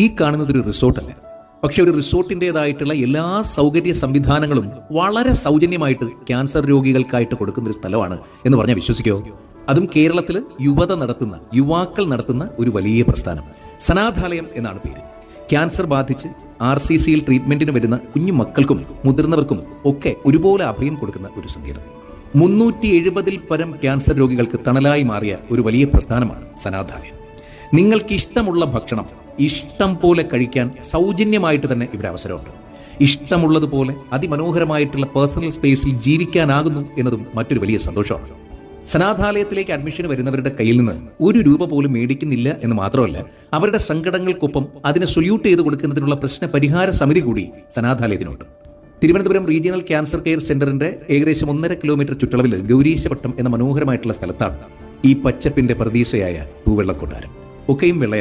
ഈ കാണുന്നത് ഒരു റിസോർട്ടല്ല, പക്ഷെ ഒരു റിസോർട്ടിൻ്റെതായിട്ടുള്ള എല്ലാ സൗകര്യ സംവിധാനങ്ങളും വളരെ സൗജന്യമായിട്ട് ക്യാൻസർ രോഗികൾക്കായിട്ട് കൊടുക്കുന്ന ഒരു സ്ഥലമാണ് എന്ന് പറഞ്ഞാൽ വിശ്വസിക്കോ? അതും കേരളത്തിൽ യുവാക്കൾ നടത്തുന്ന ഒരു വലിയ പ്രസ്ഥാനം. സനാഥാലയം എന്നാണ് പേര്. ക്യാൻസർ ബാധിച്ച് RCCയിൽ ട്രീറ്റ്മെന്റിന് വരുന്ന കുഞ്ഞു മക്കൾക്കും മുതിർന്നവർക്കും ഒക്കെ ഒരുപോലെ അഭയം കൊടുക്കുന്ന ഒരു സങ്കേതം. 370 പരം ക്യാൻസർ രോഗികൾക്ക് തണലായി മാറിയ ഒരു വലിയ പ്രസ്ഥാനമാണ് സനാഥാലയം. നിങ്ങൾക്ക് ഇഷ്ടമുള്ള ഭക്ഷണം ഇഷ്ടം പോലെ കഴിക്കാൻ സൗജന്യമായിട്ട് തന്നെ ഇവിടെ അവസരമുണ്ട്. ഇഷ്ടമുള്ളതുപോലെ അതിമനോഹരമായിട്ടുള്ള പേഴ്സണൽ സ്പേസിൽ ജീവിക്കാനാകുന്നു എന്നതും മറ്റൊരു വലിയ സന്തോഷമാണ്. സനാഥാലയത്തിലേക്ക് അഡ്മിഷൻ വരുന്നവരുടെ കയ്യിൽ നിന്ന് 1 രൂപ പോലും മേടിക്കുന്നില്ല എന്ന് മാത്രമല്ല, അവരുടെ സങ്കടങ്ങൾക്കൊപ്പം അതിനെ സൊല്യൂട്ട് ചെയ്ത് കൊടുക്കുന്നതിനുള്ള പ്രശ്ന പരിഹാര സമിതി കൂടി സനാഥാലയത്തിനുണ്ട്. തിരുവനന്തപുരം റീജിയണൽ ക്യാൻസർ കെയർ സെന്ററിന്റെ ഏകദേശം 1.5 കിലോമീറ്റർ ചുറ്റളവിൽ ഗൗരീശപട്ടം എന്ന മനോഹരമായിട്ടുള്ള സ്ഥലത്താണ് ഈ പച്ചപ്പിന്റെ പ്രതീക്ഷയായ തൂവെള്ളക്കൊട്ടാരം. ഒക്കെയും വെള്ളയാണ്.